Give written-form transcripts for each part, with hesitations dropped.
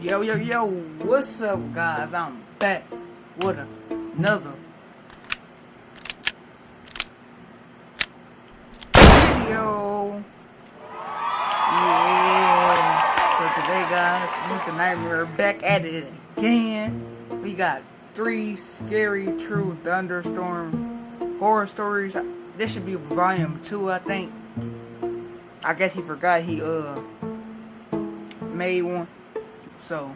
Yo, yo, yo, what's up, guys? I'm back with another video. Yeah. So today, guys, Mr. Nightmare back at it again. We got 3 scary true Thunderstorm horror stories. This should be volume 2, I think. I guess he forgot he made one. So,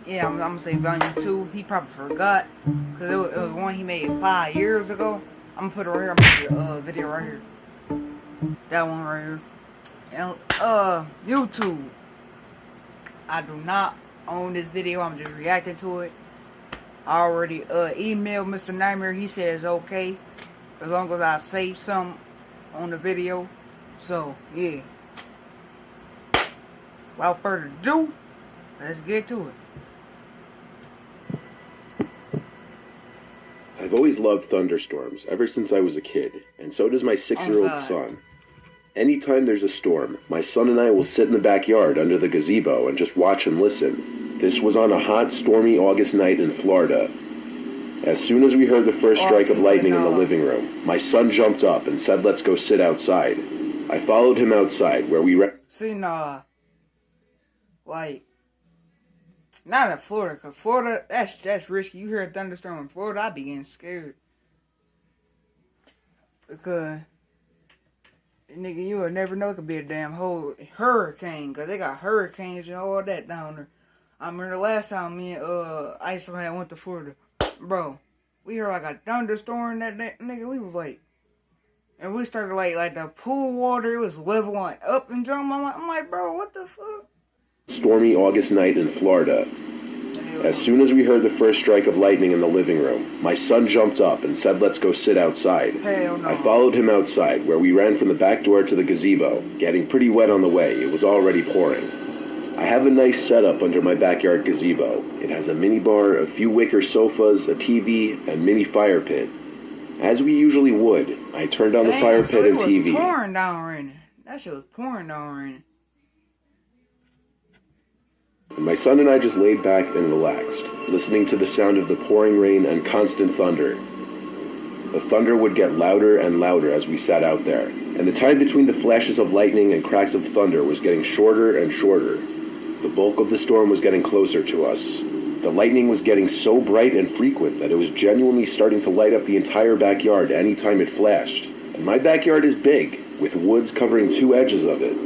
yeah, I'm gonna say volume 2. He probably forgot because it was one he made 5 years ago. I'm gonna put it right here. I'm gonna put a video right here. That one right here. And YouTube. I do not own this video. I'm just reacting to it. I already emailed Mr. Nightmare. He says okay as long as I say something on the video. So yeah. Without further ado, let's get to it. I've always loved thunderstorms, ever since I was a kid, and so does my 6-year-old son. Anytime there's a storm, my son and I will sit in the backyard under the gazebo and just watch and listen. This was on a hot, stormy August night in Florida. As soon as we heard the first strike of lightning in the living room, my son jumped up and said, "Let's go sit outside." I followed him outside, where we like, not in Florida, because Florida, that's risky. You hear a thunderstorm in Florida, I be getting scared. Because, nigga, you will never know it could be a damn whole hurricane, because they got hurricanes and all that down there. I remember the last time me and Iso had went to Florida. Bro, we heard like a thunderstorm that nigga, we was like, and we started like the pool water, it was leveling up and jumping. I'm like, bro, what the fuck? Stormy August night in Florida. As soon as we heard the first strike of lightning in the living room, my son jumped up and said, "Let's go sit outside." Hell no. I followed him outside, where we ran from the back door to the gazebo, getting pretty wet on the way. It was already pouring. I have a nice setup under my backyard gazebo. It has a mini bar, a few wicker sofas, a TV, and mini fire pit. As we usually would, I turned on the fire pit and TV. It was pouring down raining. That shit was pouring down raining. And my son and I just laid back and relaxed, listening to the sound of the pouring rain and constant thunder. The thunder would get louder and louder as we sat out there, and the time between the flashes of lightning and cracks of thunder was getting shorter and shorter. The bulk of the storm was getting closer to us. The lightning was getting so bright and frequent that it was genuinely starting to light up the entire backyard any time it flashed. And my backyard is big, with woods covering 2 edges of it.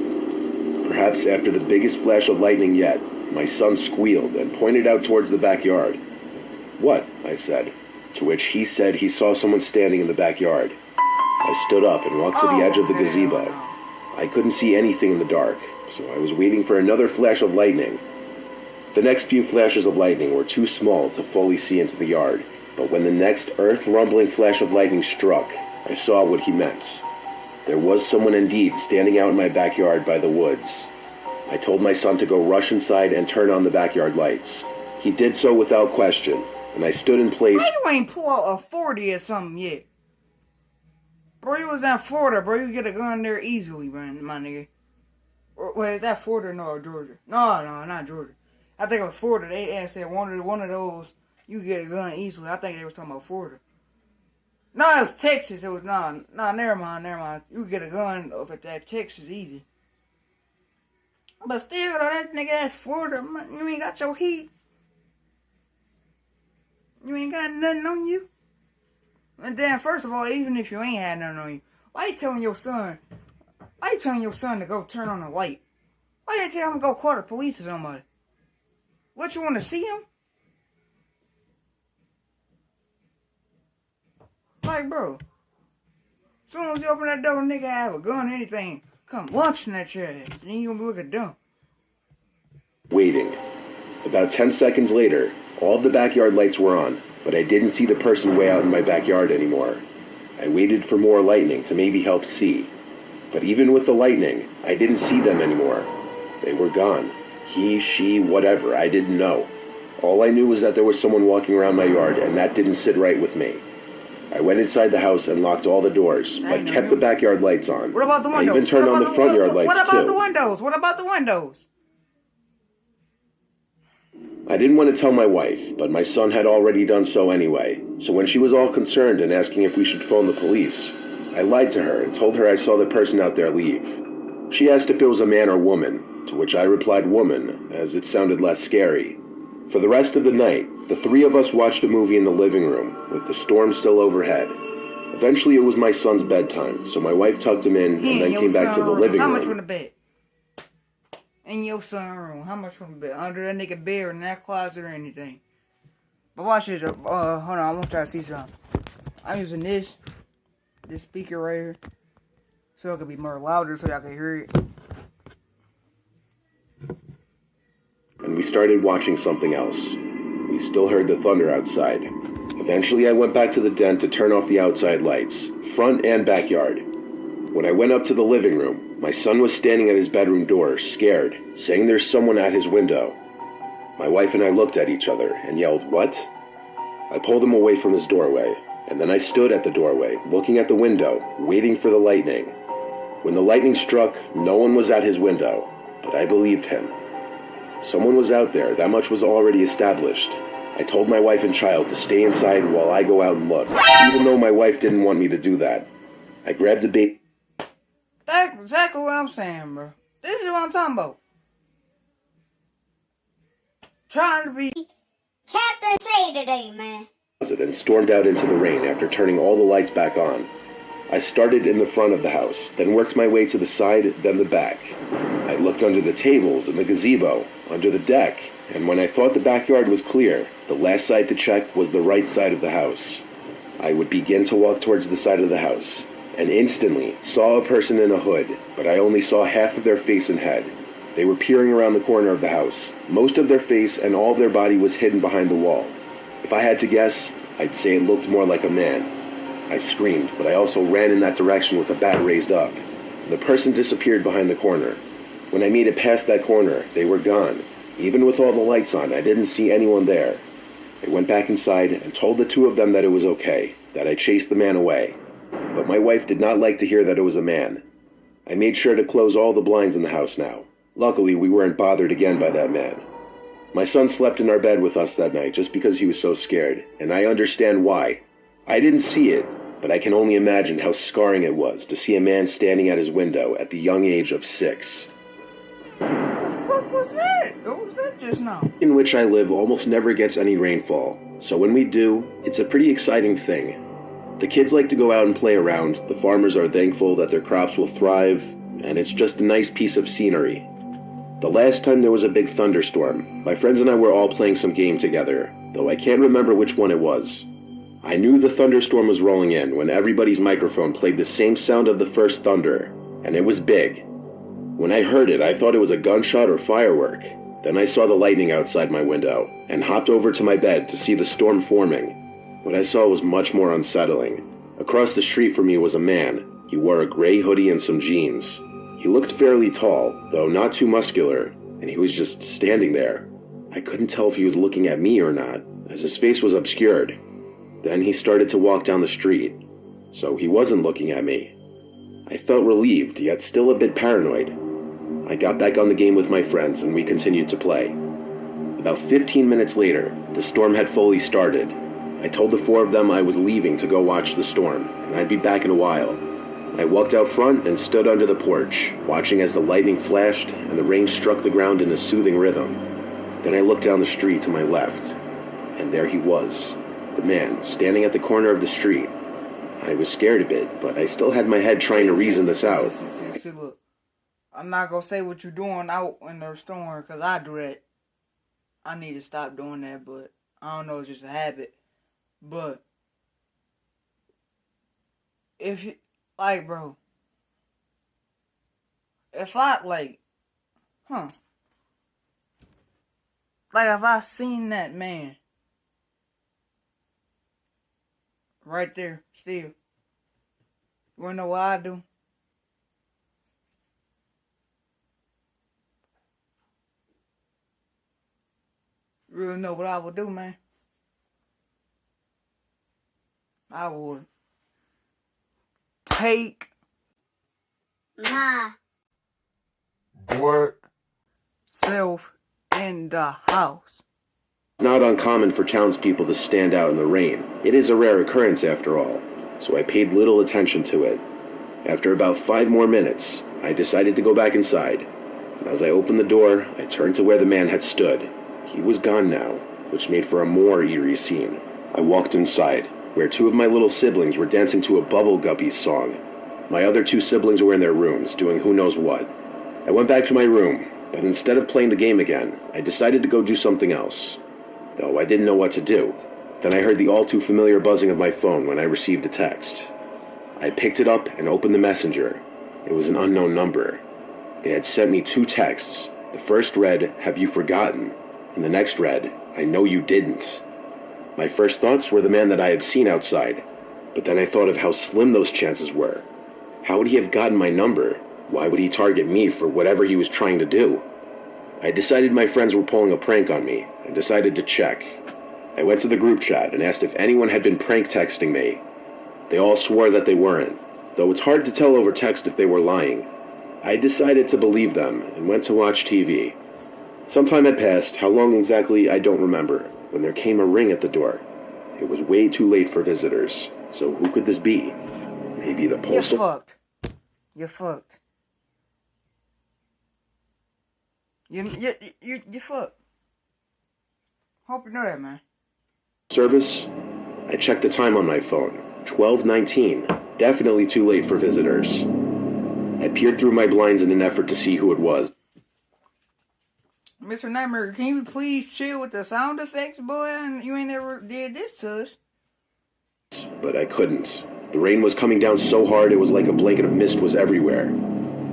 Perhaps after the biggest flash of lightning yet, my son squealed and pointed out towards the backyard. "What?" I said, to which he said he saw someone standing in the backyard. I stood up and walked to the edge of the gazebo. I couldn't see anything in the dark, so I was waiting for another flash of lightning. The next few flashes of lightning were too small to fully see into the yard, but when the next earth-rumbling flash of lightning struck, I saw what he meant. There was someone indeed standing out in my backyard by the woods. I told my son to go rush inside and turn on the backyard lights. He did so without question, and I stood in place. Why you ain't pull out a 40 or something yet? Bro, you was in Florida, bro. You get a gun there easily, man, my nigga. Wait, is that Florida or Georgia? No, not Georgia. I think it was Florida. They said one of those, you get a gun easily. I think they was talking about Florida. No, it was Texas. It was, never mind. You get a gun over at Texas easy. But still, though, that nigga, that's Florida. You ain't got your heat. You ain't got nothing on you. And then, first of all, even if you ain't had nothing on you, why you telling your son to go turn on the light? Why you tell him to go call the police or somebody? What, you want to see him? Like, bro, as soon as you open that door, nigga have a gun or anything, come launching at your ass. Then you gonna look at dumb. Waiting. About 10 seconds later, all of the backyard lights were on, but I didn't see the person way out in my backyard anymore. I waited for more lightning to maybe help see. But even with the lightning, I didn't see them anymore. They were gone. He, she, whatever, I didn't know. All I knew was that there was someone walking around my yard, and that didn't sit right with me. I went inside the house and locked all the doors, but kept the backyard lights on. What about the windows? I even turned on the front yard lights, too. What about the windows? What about the windows? I didn't want to tell my wife, but my son had already done so anyway, so when she was all concerned and asking if we should phone the police, I lied to her and told her I saw the person out there leave. She asked if it was a man or woman, to which I replied woman, as it sounded less scary. For the rest of the night, the three of us watched a movie in the living room, with the storm still overhead. Eventually it was my son's bedtime, so my wife tucked him in and then came back to the living room. How much from the bed? In your son's room. How much from the bed? Under that nigga bed or in that closet or anything. But watch this. Hold on. I want y'all to see something. I'm using this speaker right here, so it can be more louder so y'all can hear it. And we started watching something else. We still heard the thunder outside. Eventually I went back to the den to turn off the outside lights, front and backyard. When I went up to the living room, my son was standing at his bedroom door, scared, saying there's someone at his window. My wife and I looked at each other and yelled, "What?" I pulled him away from his doorway, and then I stood at the doorway, looking at the window, waiting for the lightning. When the lightning struck, no one was at his window, but I believed him. Someone was out there, that much was already established. I told my wife and child to stay inside while I go out and look, even though my wife didn't want me to do that. I grabbed a bait. That's exactly what I'm saying, bro. This is what I'm talking about. Trying to be Captain Say today, man. And stormed out into the rain after turning all the lights back on. I started in the front of the house, then worked my way to the side, then the back. I looked under the tables, in the gazebo, under the deck, and when I thought the backyard was clear, the last side to check was the right side of the house. I would begin to walk towards the side of the house, and instantly saw a person in a hood, but I only saw half of their face and head. They were peering around the corner of the house. Most of their face and all of their body was hidden behind the wall. If I had to guess, I'd say it looked more like a man. I screamed, but I also ran in that direction with a bat raised up. The person disappeared behind the corner. When I made it past that corner, they were gone. Even with all the lights on, I didn't see anyone there. I went back inside and told the two of them that it was okay, that I chased the man away. But my wife did not like to hear that it was a man. I made sure to close all the blinds in the house now. Luckily, we weren't bothered again by that man. My son slept in our bed with us that night just because he was so scared, and I understand why. I didn't see it, but I can only imagine how scarring it was to see a man standing at his window at the young age of 6. What the fuck was that? What was that just now? In which I live almost never gets any rainfall, so when we do, it's a pretty exciting thing. The kids like to go out and play around, the farmers are thankful that their crops will thrive, and it's just a nice piece of scenery. The last time there was a big thunderstorm, my friends and I were all playing some game together, though I can't remember which one it was. I knew the thunderstorm was rolling in when everybody's microphone played the same sound of the first thunder, and it was big. When I heard it, I thought it was a gunshot or firework. Then I saw the lightning outside my window, and hopped over to my bed to see the storm forming. What I saw was much more unsettling. Across the street from me was a man. He wore a gray hoodie and some jeans. He looked fairly tall, though not too muscular, and he was just standing there. I couldn't tell if he was looking at me or not, as his face was obscured. Then he started to walk down the street, so he wasn't looking at me. I felt relieved, yet still a bit paranoid. I got back on the game with my friends, and we continued to play. About 15 minutes later, the storm had fully started. I told the 4 of them I was leaving to go watch the storm, and I'd be back in a while. I walked out front and stood under the porch, watching as the lightning flashed and the rain struck the ground in a soothing rhythm. Then I looked down the street to my left, and there he was, the man, standing at the corner of the street. I was scared a bit, but I still had my head trying to reason this out. See, look. I'm not gonna say what you're doing out in the storm, because I do that. I need to stop doing that, but I don't know, it's just a habit. But if you, like, bro, if I, like if I seen that man right there still, you wanna know what I do? You really know what I would do, man? I would take My work self in the house. It's not uncommon for townspeople to stand out in the rain. It is a rare occurrence after all, so I paid little attention to it. After about 5 more minutes, I decided to go back inside. And as I opened the door, I turned to where the man had stood. He was gone now, which made for a more eerie scene. I walked inside, where 2 of my little siblings were dancing to a Bubble Guppies song. My other 2 siblings were in their rooms, doing who knows what. I went back to my room, but instead of playing the game again, I decided to go do something else. Though I didn't know what to do. Then I heard the all too familiar buzzing of my phone when I received a text. I picked it up and opened the messenger. It was an unknown number. They had sent me 2 texts. The first read, "Have you forgotten?" And the next read, "I know you didn't." My first thoughts were the man that I had seen outside, but then I thought of how slim those chances were. How would he have gotten my number? Why would he target me for whatever he was trying to do? I decided my friends were pulling a prank on me, and decided to check. I went to the group chat and asked if anyone had been prank texting me. They all swore that they weren't, though it's hard to tell over text if they were lying. I decided to believe them and went to watch TV. Some time had passed, how long exactly I don't remember, when there came a ring at the door. It was way too late for visitors, so who could this be? Maybe the postal... You're fucked. You're fucked. You're fucked. Hope you know that, man. Service? I checked the time on my phone. 12:19. Definitely too late for visitors. I peered through my blinds in an effort to see who it was. Mr. Nightmare, can you please chill with the sound effects, boy? And you ain't never did this to us. But I couldn't. The rain was coming down so hard it was like a blanket of mist was everywhere.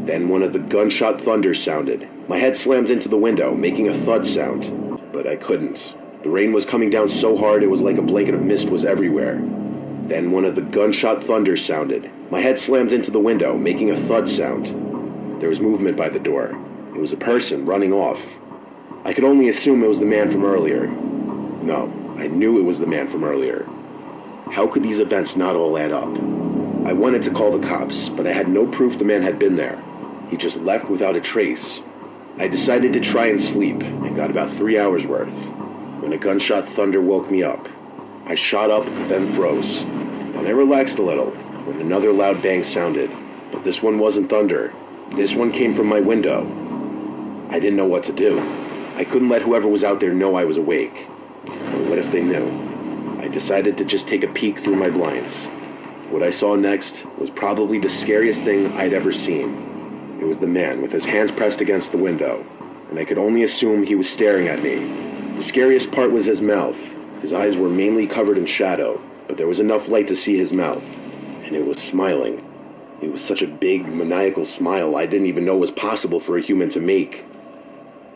Then one of the gunshot thunders sounded. My head slammed into the window, making a thud sound. But I couldn't. The rain was coming down so hard it was like a blanket of mist was everywhere. Then one of the gunshot thunders sounded. My head slammed into the window, making a thud sound. There was movement by the door. It was a person running off. I could only assume it was the man from earlier. No, I knew it was the man from earlier. How could these events not all add up? I wanted to call the cops, but I had no proof the man had been there. He just left without a trace. I decided to try and sleep, and got about 3 hours worth, when a gunshot thunder woke me up. I shot up, then froze. Then I relaxed a little, when another loud bang sounded, but this one wasn't thunder. This one came from my window. I didn't know what to do. I couldn't let whoever was out there know I was awake. But what if they knew? I decided to just take a peek through my blinds. What I saw next was probably the scariest thing I'd ever seen. It was the man with his hands pressed against the window, and I could only assume he was staring at me. The scariest part was his mouth. His eyes were mainly covered in shadow, but there was enough light to see his mouth, and it was smiling. It was such a big, maniacal smile I didn't even know was possible for a human to make.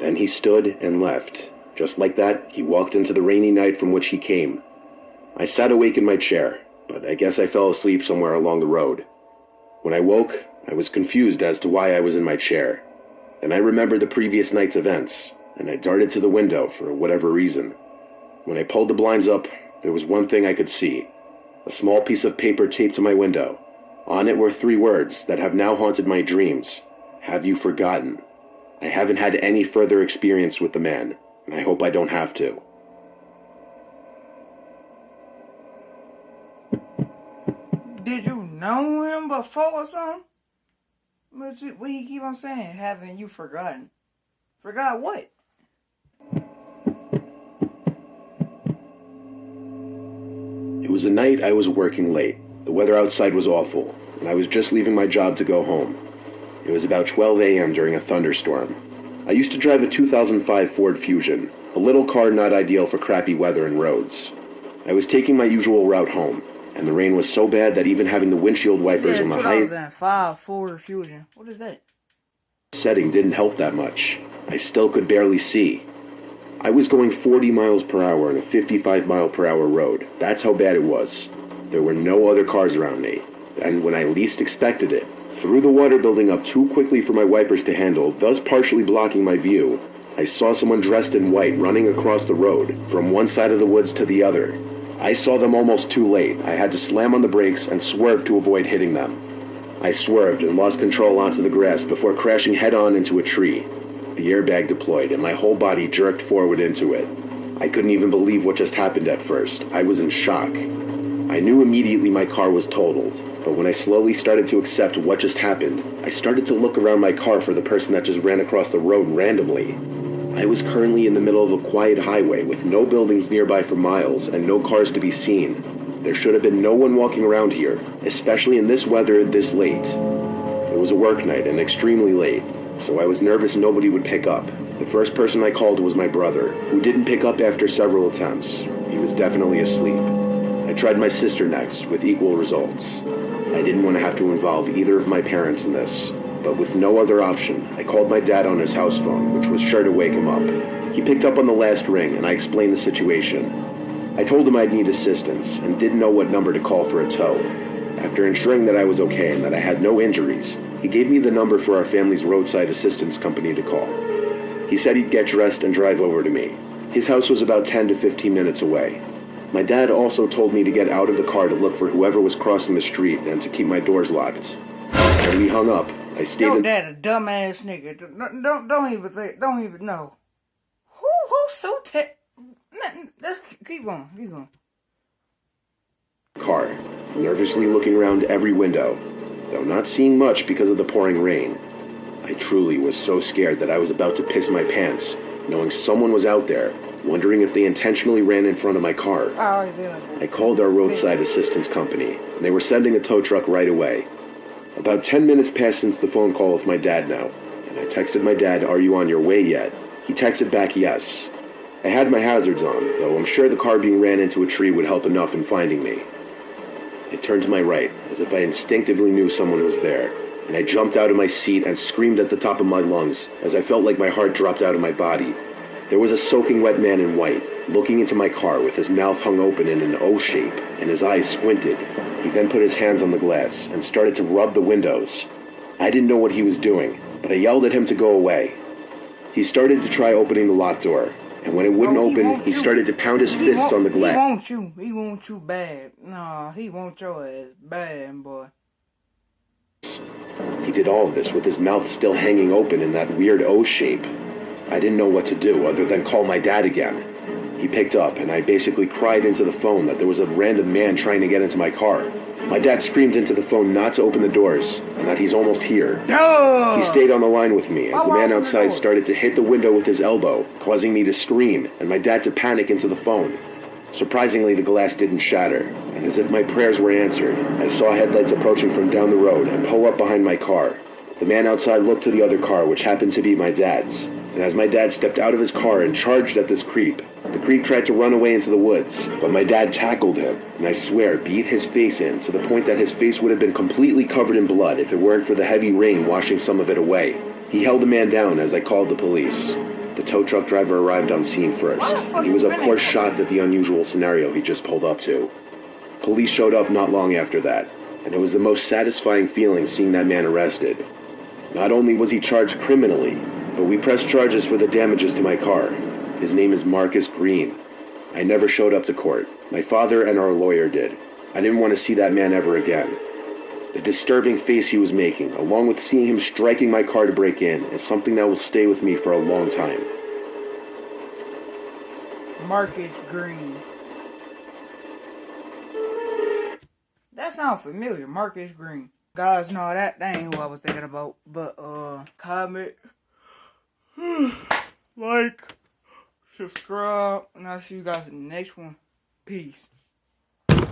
Then he stood and left. Just like that, he walked into the rainy night from which he came. I sat awake in my chair, but I guess I fell asleep somewhere along the road. When I woke, I was confused as to why I was in my chair. Then I remembered the previous night's events, and I darted to the window for whatever reason. When I pulled the blinds up, there was one thing I could see. A small piece of paper taped to my window. On it were 3 words that have now haunted my dreams. Have you forgotten? I haven't had any further experience with the man, and I hope I don't have to. Did you know him before or something? What he keep on saying? Haven't you forgotten? Forgot what? It was a night I was working late. The weather outside was awful, and I was just leaving my job to go home. It was about 12 a.m. during a thunderstorm. I used to drive a 2005 Ford Fusion, a little car not ideal for crappy weather and roads. I was taking my usual route home, and the rain was so bad that even having the windshield wipers on the high 2005 Ford Fusion. What is that? Setting didn't help that much. I still could barely see. I was going 40 miles per hour on a 55 mile per hour road. That's how bad it was. There were no other cars around me. And when I least expected it, through the water building up too quickly for my wipers to handle, thus partially blocking my view, I saw someone dressed in white running across the road, from one side of the woods to the other. I saw them almost too late. I had to slam on the brakes and swerve to avoid hitting them. I swerved and lost control onto the grass before crashing head-on into a tree. The airbag deployed, and my whole body jerked forward into it. I couldn't even believe what just happened at first. I was in shock. I knew immediately my car was totaled, but when I slowly started to accept what just happened, I started to look around my car for the person that just ran across the road randomly. I was currently in the middle of a quiet highway with no buildings nearby for miles and no cars to be seen. There should have been no one walking around here, especially in this weather this late. It was a work night and extremely late, so I was nervous nobody would pick up. The first person I called was my brother, who didn't pick up after several attempts. He was definitely asleep. I tried my sister next, with equal results. I didn't want to have to involve either of my parents in this, but with no other option, I called my dad on his house phone, which was sure to wake him up. He picked up on the last ring, and I explained the situation. I told him I'd need assistance, and didn't know what number to call for a tow. After ensuring that I was okay and that I had no injuries, he gave me the number for our family's roadside assistance company to call. He said he'd get dressed and drive over to me. His house was about 10 to 15 minutes away. My dad also told me to get out of the car to look for whoever was crossing the street and to keep my doors locked. When we hung up, I stayed Your in... dad a dumbass nigga. Don't even think. Don't even know. Who's so Let's keep going. car, nervously looking around every window, though not seeing much because of the pouring rain. I truly was so scared that I was about to piss my pants, knowing someone was out there, wondering if they intentionally ran in front of my car. I called our roadside assistance company, and they were sending a tow truck right away. About 10 minutes passed since the phone call with my dad now, and I texted my dad, "Are you on your way yet?" He texted back, "Yes." I had my hazards on, though I'm sure the car being ran into a tree would help enough in finding me. I turned to my right, as if I instinctively knew someone was there, and I jumped out of my seat and screamed at the top of my lungs, as I felt like my heart dropped out of my body. There was a soaking wet man in white, looking into my car with his mouth hung open in an O shape, and his eyes squinted. He then put his hands on the glass, and started to rub the windows. I didn't know what he was doing, but I yelled at him to go away. He started to try opening the locked door, and when it wouldn't open, he started to pound his fists on the glass. He wants you bad. Nah, he wants your ass bad, boy. He did all of this with his mouth still hanging open in that weird O shape. I didn't know what to do other than call my dad again. He picked up, and I basically cried into the phone that there was a random man trying to get into my car. My dad screamed into the phone not to open the doors, and that he's almost here. Duh! He stayed on the line with me as the man outside started to hit the window with his elbow, causing me to scream, and my dad to panic into the phone. Surprisingly, the glass didn't shatter, and as if my prayers were answered, I saw headlights approaching from down the road and pull up behind my car. The man outside looked to the other car, which happened to be my dad's, and as my dad stepped out of his car and charged at this creep, the creep tried to run away into the woods, but my dad tackled him, and I swear beat his face in to the point that his face would have been completely covered in blood if it weren't for the heavy rain washing some of it away. He held the man down as I called the police. The tow truck driver arrived on scene first. He was of course shocked at the unusual scenario he just pulled up to. Police showed up not long after that, and it was the most satisfying feeling seeing that man arrested. Not only was he charged criminally, but we pressed charges for the damages to my car. His name is Marcus Green. I never showed up to court. My father and our lawyer did. I didn't want to see that man ever again. The disturbing face he was making, along with seeing him striking my car to break in, is something that will stay with me for a long time. Marcus Green. That sounds familiar, Marcus Green. Guys, no, that ain't who I was thinking about. But, comment, like, subscribe, and I'll see you guys in the next one. Peace.